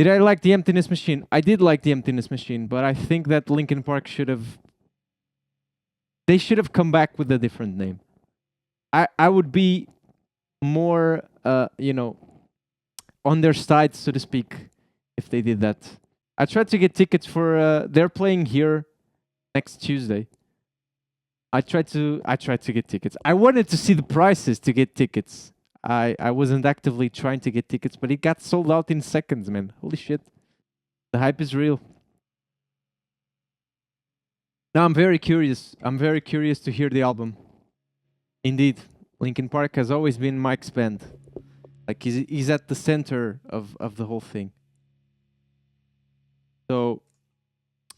Did I like the Emptiness Machine? I did like the Emptiness Machine, but I think that Linkin Park should have come back with a different name. I would be more on their side, so to speak, if they did that. I tried to get tickets for they're playing here next Tuesday. I tried to get tickets. I wanted to see the prices to get tickets. I wasn't actively trying to get tickets, but it got sold out in seconds, man. Holy shit. The hype is real. Now I'm very curious. I'm very curious to hear the album. Indeed, Linkin Park has always been Mike's band. Like he's at the center of the whole thing. So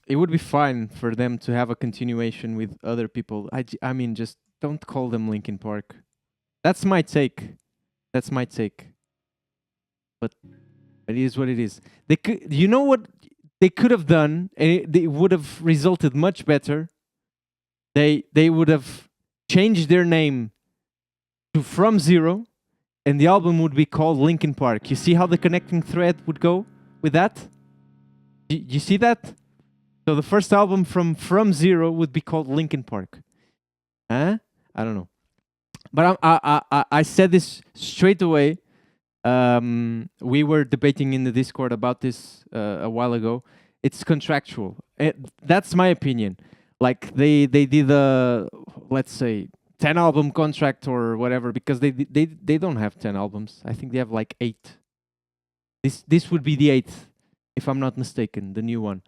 it would be fine for them to have a continuation with other people. I mean, just don't call them Linkin Park. That's my take. That's my take. But it is what it is. They could, you know what they could have done, and it would have resulted much better. They would have changed their name to From Zero, and the album would be called Linkin Park. You see how the connecting thread would go with that? You see that? So the first album from Zero would be called Linkin Park. Huh? I don't know. But I said this straight away. We were debating in the Discord about this a while ago. It's contractual. That's my opinion. Like they did a, let's say, 10 album contract or whatever, because they don't have 10 albums. I think they have like 8. This would be the 8th, if I'm not mistaken, the new one.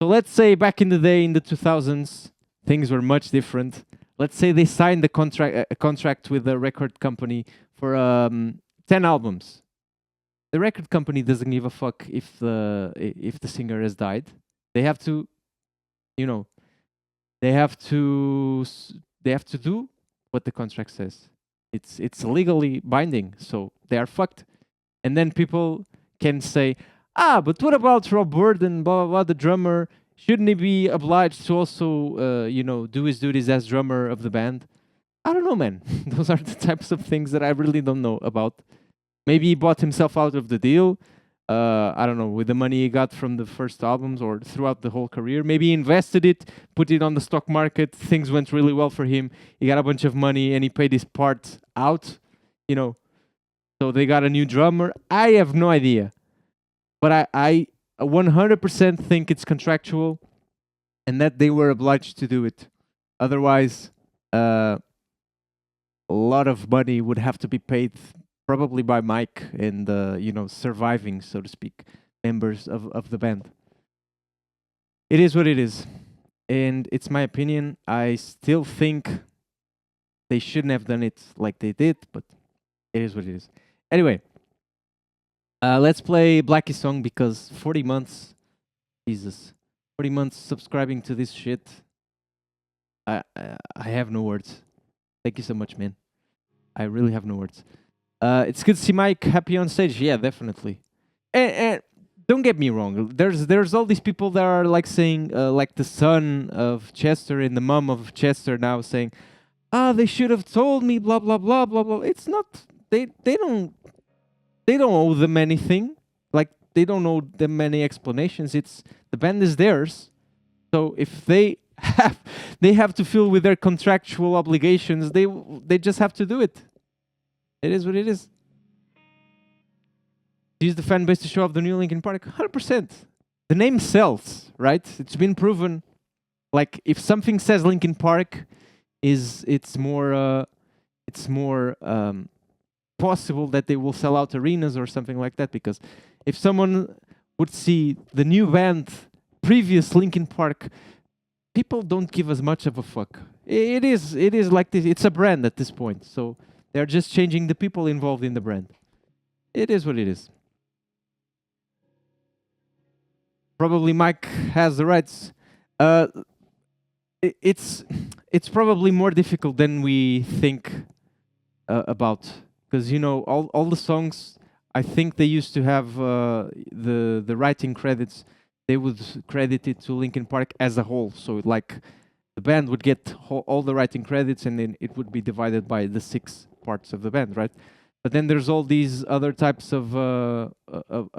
So let's say back in the day, in the 2000s, things were much different. Let's say they signed a contract with a record company for 10 albums. The record company doesn't give a fuck if the singer has died. They have to, they have to do what the contract says. It's legally binding, so they are fucked. And then people can say, but what about Rob Burden, blah, blah, blah, the drummer? Shouldn't he be obliged to also, do his duties as drummer of the band? I don't know, man. Those are the types of things that I really don't know about. Maybe he bought himself out of the deal. I don't know, with the money he got from the first albums or throughout the whole career. Maybe he invested it, put it on the stock market. Things went really well for him. He got a bunch of money and he paid his part out, So they got a new drummer. I have no idea. But I 100% think it's contractual and that they were obliged to do it. Otherwise, a lot of money would have to be paid probably by Mike and surviving, so to speak, members of the band. It is what it is. And it's my opinion. I still think they shouldn't have done it like they did, but it is what it is. Anyway, let's play Blackie's song, because 40 months, Jesus, 40 months subscribing to this shit. I have no words. Thank you so much, man. I really have no words. It's good to see Mike happy on stage. Yeah, definitely. And don't get me wrong. There's all these people that are like saying, like the son of Chester and the mom of Chester now saying, they should have told me, blah blah blah blah blah. It's not. They don't owe them anything. Like they don't owe them any explanations. It's the band is theirs. So if they have to fill with their contractual obligations, they just have to do it. It is what it is. Use the fan base to show off the new Linkin Park. 100%. The name sells, right? It's been proven. Like if something says Linkin Park, it's more possible that they will sell out arenas or something like that. Because if someone would see the new band, previous Linkin Park, people don't give as much of a fuck. It is like this. It's a brand at this point. So they're just changing the people involved in the brand. It is what it is. Probably Mike has the rights. It's probably more difficult than we think about, because all the songs, I think they used to have the writing credits. They would credit it to Linkin Park as a whole. So like the band would get all the writing credits, and then it would be divided by the 6 parts of the band, right? But then there's all these other types of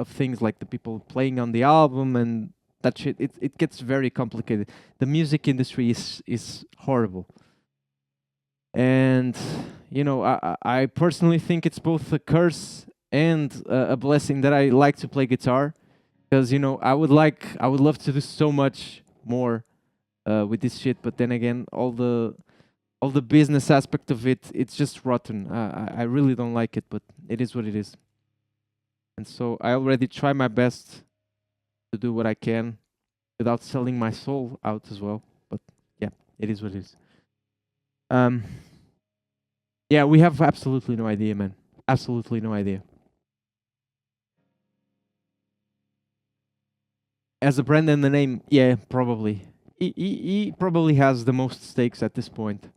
things, like the people playing on the album and that shit. It gets very complicated. The music industry is horrible, and you know, I personally think it's both a curse and a blessing that I like to play guitar, because you know I would love to do so much more with this shit, but then again, all the business aspect of it, it's just rotten. I really don't like it, but it is what it is. And so I already try my best to do what I can without selling my soul out as well. But yeah, it is what it is. Um, yeah, we have absolutely no idea, man. Absolutely no idea. As a brand and the name, yeah, probably. He probably has the most stakes at this point.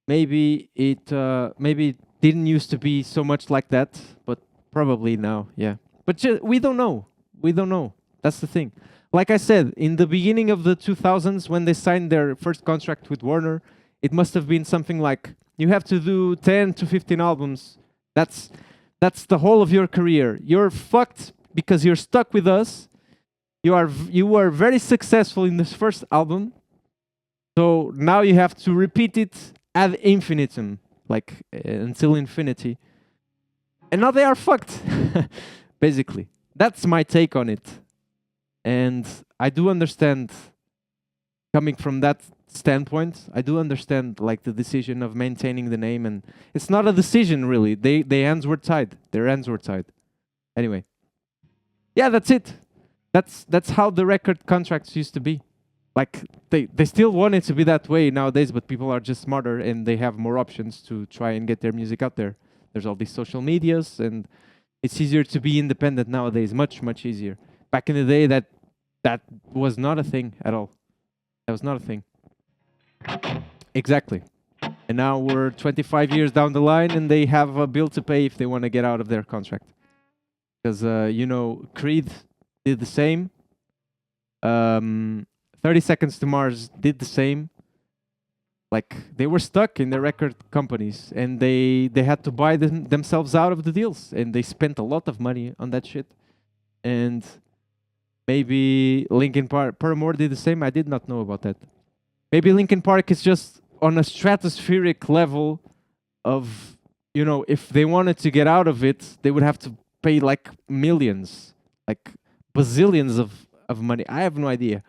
Maybe it didn't used to be so much like that, but probably now, yeah. But we don't know. We don't know. That's the thing. Like I said, in the beginning of the 2000s, when they signed their first contract with Warner, it must have been something like, you have to do 10 to 15 albums. That's the whole of your career. You're fucked because you're stuck with us. You are very successful in this first album, so now you have to repeat it ad infinitum, like until infinity. And now they are fucked, basically. That's my take on it. And I do understand, coming from that standpoint, I do understand like the decision of maintaining the name, and it's not a decision really. Their hands were tied. Their hands were tied. Anyway. Yeah, that's it. That's how the record contracts used to be. Like they still want it to be that way nowadays, but people are just smarter and they have more options to try and get their music out there. There's all these social medias, and it's easier to be independent nowadays, much easier. Back in the day, that was not a thing at all. That was not a thing. Exactly. And now we're 25 years down the line, and they have a bill to pay if they want to get out of their contract. Because you know, Creed did the same. 30 Seconds to Mars did the same. Like they were stuck in the record companies, and they had to buy themselves out of the deals, and they spent a lot of money on that shit. And maybe Linkin Park, Paramore did the same. I did not know about that. Maybe Linkin Park is just on a stratospheric level of, you know, if they wanted to get out of it, they would have to pay like millions, like bazillions of money. I have no idea.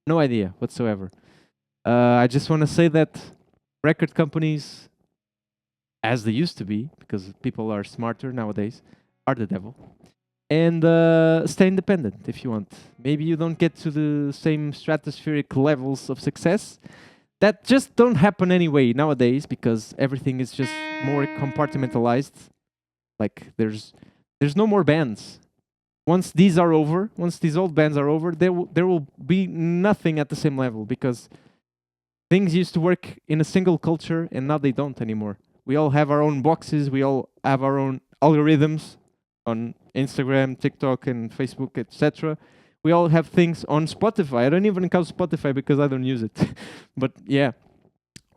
No idea whatsoever. I just want to say that record companies, as they used to be, because people are smarter nowadays, are the devil. And stay independent if you want. Maybe you don't get to the same stratospheric levels of success. That just don't happen anyway nowadays, because everything is just more compartmentalized. Like there's no more bands. Once these are over, once these old bands are over, there will be nothing at the same level, because things used to work in a single culture and now they don't anymore. We all have our own boxes, we all have our own algorithms on Instagram, TikTok, and Facebook, etc. We all have things on Spotify. I don't even count Spotify because I don't use it. But yeah,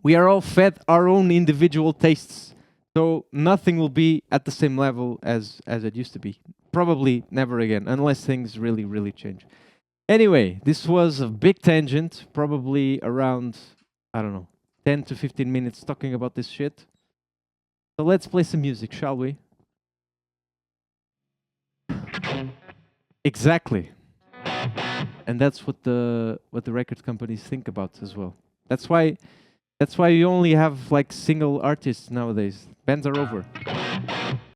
we are all fed our own individual tastes. So nothing will be at the same level as it used to be. Probably never again, unless things really change. Anyway, this was a big tangent, probably around, I don't know, 10 to 15 minutes talking about this shit. So let's play some music, shall we? Exactly. And that's what the record companies think about as well. That's why you only have like single artists nowadays. Bands are over.